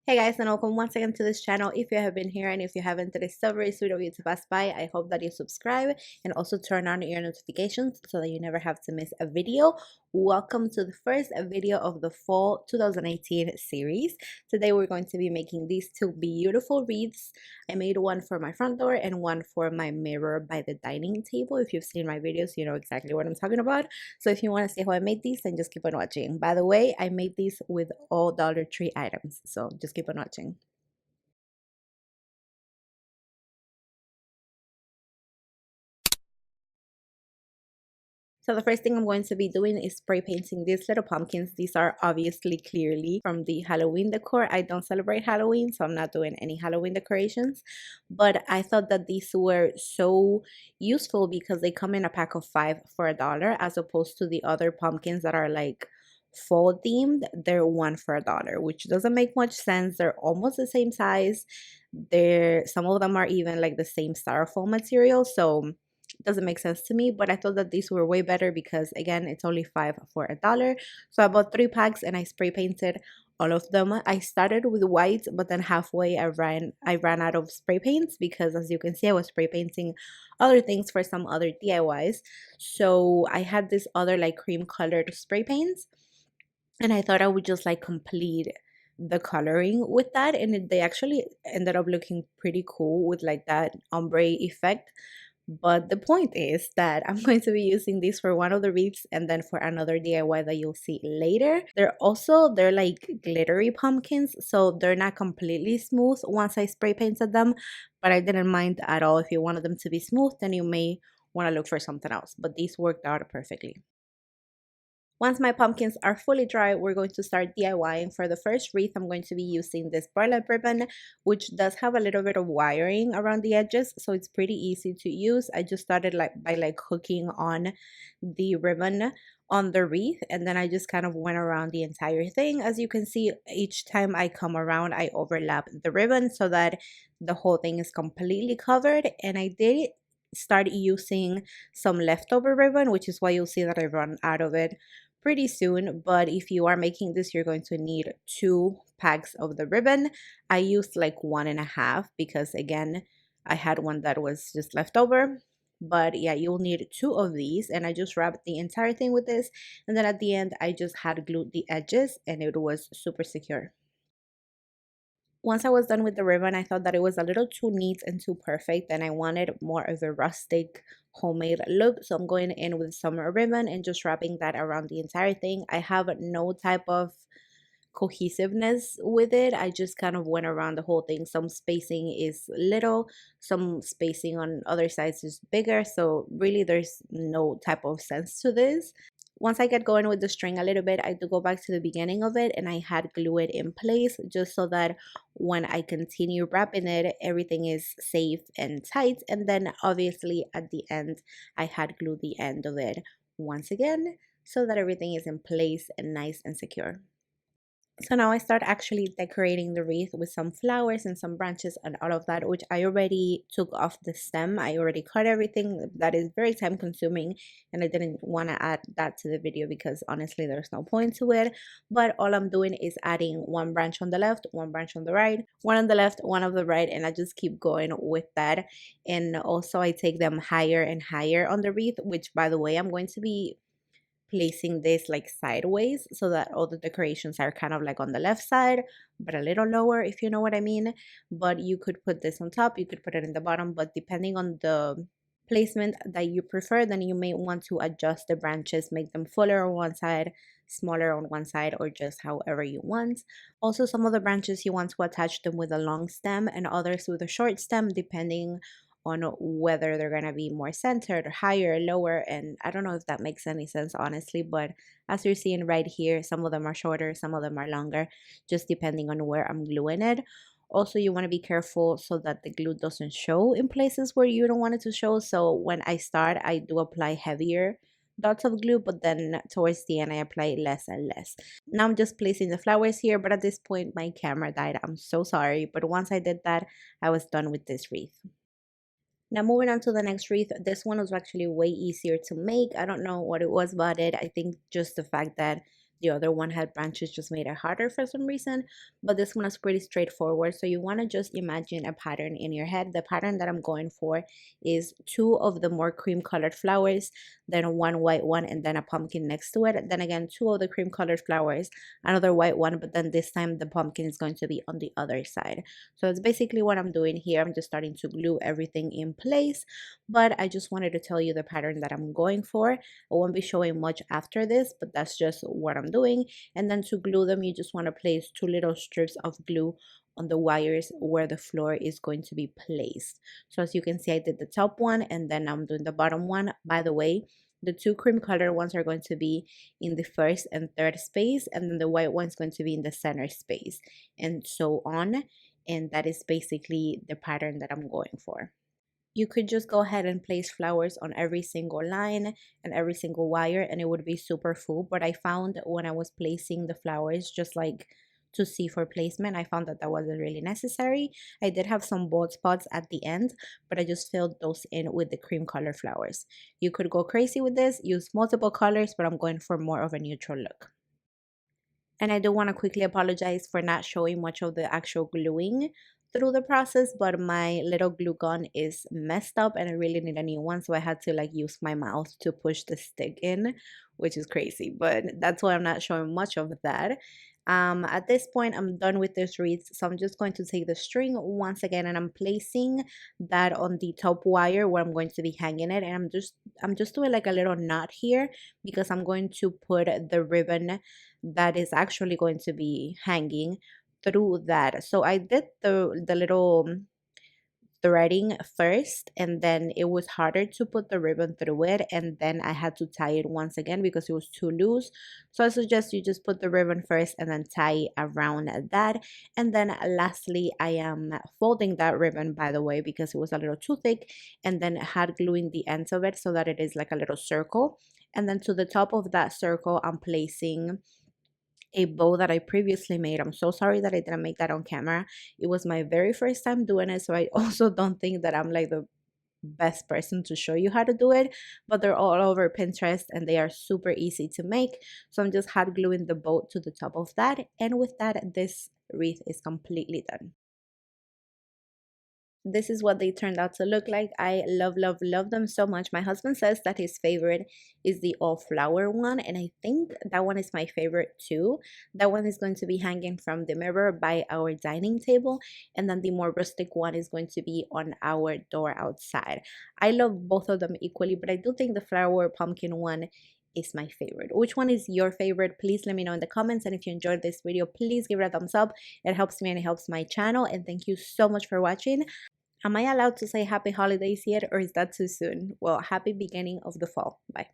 Hey guys, and welcome once again to this channel. If you have been here and if you haven't, it is so very sweet of you to pass by. I hope that you subscribe and also turn on your notifications so that you never have to miss a video. Welcome to the first video of the fall 2018 series. Today we're going to be making these two beautiful wreaths. I made one for my front door and one for my mirror by the dining table. If you've seen my videos, you know exactly what I'm talking about. So if you want to see how I made these, then just keep on watching. By the way, I made these with all Dollar Tree items, so just keep on watching. So the first thing I'm going to be doing is spray painting these little pumpkins. These are obviously clearly from the Halloween decor. I don't celebrate Halloween, so I'm not doing any Halloween decorations. But I thought that these were so useful because they come in a pack of 5 for $1 as opposed to the other pumpkins that are like fall themed. They're 1 for $1, which doesn't make much sense. They're almost the same size. Some of them are even like the same styrofoam material. So doesn't make sense to me, but I thought that these were way better because again it's only 5 for $1. So I bought 3 packs and I spray painted all of them. I started with white, but then halfway I ran out of spray paints because as you can see I was spray painting other things for some other DIYs. So I had this other like cream colored spray paints and I thought I would just like complete the coloring with that, and they actually ended up looking pretty cool with like that ombre effect. But the point is that I'm going to be using these for one of the wreaths and then for another DIY that you'll see later. They're like glittery pumpkins, so they're not completely smooth once I spray painted them, but I didn't mind at all. If you wanted them to be smooth, then you may want to look for something else, but these worked out perfectly. Once my pumpkins are fully dry, we're going to start DIYing. For the first wreath, I'm going to be using this burlap ribbon, which does have a little bit of wiring around the edges, so it's pretty easy to use. I just started by hooking on the ribbon on the wreath, and then I just kind of went around the entire thing. As you can see, each time I come around, I overlap the ribbon so that the whole thing is completely covered. And I did start using some leftover ribbon, which is why you'll see that I run out of it pretty soon. But if you are making this, you're going to need 2 packs of the ribbon. I used like 1.5 because again I had one that was just left over. But yeah, you'll need 2 of these, and I just wrapped the entire thing with this, and then at the end I just had glued the edges and it was super secure. Once I was done with the ribbon, I thought that it was a little too neat and too perfect, and I wanted more of a rustic homemade look. So I'm going in with some ribbon and just wrapping that around the entire thing. I have no type of cohesiveness with it. I just kind of went around the whole thing. Some spacing is little, some spacing on other sides is bigger. So really there's no type of sense to this. Once I get going with the string a little bit, I do go back to the beginning of it and I had glue it in place just so that when I continue wrapping it, everything is safe and tight. And then obviously at the end, I had glued the end of it once again so that everything is in place and nice and secure. So now I start actually decorating the wreath with some flowers and some branches and all of that, which I already took off the stem. I already cut everything. That is very time consuming and I didn't want to add that to the video because honestly there's no point to it. But all I'm doing is adding 1 branch on the left, 1 branch on the right, 1 on the left, 1 on the right, and I just keep going with that. And also I take them higher and higher on the wreath, which by the way I'm going to be placing this like sideways so that all the decorations are kind of like on the left side but a little lower, if you know what I mean. But you could put this on top, you could put it in the bottom, but depending on the placement that you prefer, then you may want to adjust the branches, make them fuller on one side, smaller on one side, or just however you want. Also, some of the branches you want to attach them with a long stem and others with a short stem, depending on whether they're going to be more centered or higher or lower. And I don't know if that makes any sense honestly, but as you're seeing right here, some of them are shorter, some of them are longer, just depending on where I'm gluing it. Also, you want to be careful so that the glue doesn't show in places where you don't want it to show. So when I start, I do apply heavier dots of glue, but then towards the end I apply less and less. Now I'm just placing the flowers here, but at this point my camera died. I'm so sorry, but once I did that, I was done with this wreath. Now moving on to the next wreath, this one was actually way easier to make. I don't know what it was about it. I think just the fact that The other one had branches, just made it harder for some reason, but this one is pretty straightforward. So you want to just imagine a pattern in your head. The pattern that I'm going for is two of the more cream colored flowers, then one white one, and then a pumpkin next to it. Then again, two of the cream colored flowers, another white one, but then this time the pumpkin is going to be on the other side. So it's basically what I'm doing here. I'm just starting to glue everything in place, but I just wanted to tell you the pattern that I'm going for. I won't be showing much after this, but that's just what I'm doing. And then to glue them, you just want to place two little strips of glue on the wires where the floor is going to be placed. So as you can see, I did the top one and then I'm doing the bottom one. By the way, the two cream color ones are going to be in the first and third space, and then the white one is going to be in the center space, and so on. And that is basically the pattern that I'm going for. You could just go ahead and place flowers on every single line and every single wire and it would be super full. But I found when I was placing the flowers, just like to see for placement, I found that that wasn't really necessary. I did have some bald spots at the end, but I just filled those in with the cream color flowers. You could go crazy with this, use multiple colors, but I'm going for more of a neutral look. And I do want to quickly apologize for not showing much of the actual gluing through the process, but my little glue gun is messed up and I really need a new one. So I had to like use my mouth to push the stick in, which is crazy, but that's why I'm not showing much of that. At this point, I'm done with this wreath. So I'm just going to take the string once again and I'm placing that on the top wire where I'm going to be hanging it. And I'm just doing like a little knot here because I'm going to put the ribbon that is actually going to be hanging through that. So I did the little threading first and then it was harder to put the ribbon through it, and then I had to tie it once again because it was too loose. So I suggest you just put the ribbon first and then tie around that. And then lastly, I am folding that ribbon, by the way, because it was a little too thick, and then had gluing the ends of it so that it is like a little circle. And then to the top of that circle, I'm placing a bow that I previously made. I'm so sorry that I didn't make that on camera. It was my very first time doing it, so I also don't think that I'm like the best person to show you how to do it, but they're all over Pinterest and they are super easy to make. So I'm just hot gluing the bow to the top of that, and with that, this wreath is completely done. This is what they turned out to look like. I love them so much. My husband says that his favorite is the all flower one, and I think that one is my favorite too. That one is going to be hanging from the mirror by our dining table, and then the more rustic one is going to be on our door outside. I love both of them equally, but I do think the flower pumpkin one is my favorite. Which one is your favorite? Please let me know in the comments, and if you enjoyed this video, please give it a thumbs up. It helps me and it helps my channel, and thank you so much for watching. Am I allowed to say happy holidays yet, or is that too soon? Well, happy beginning of the fall. Bye.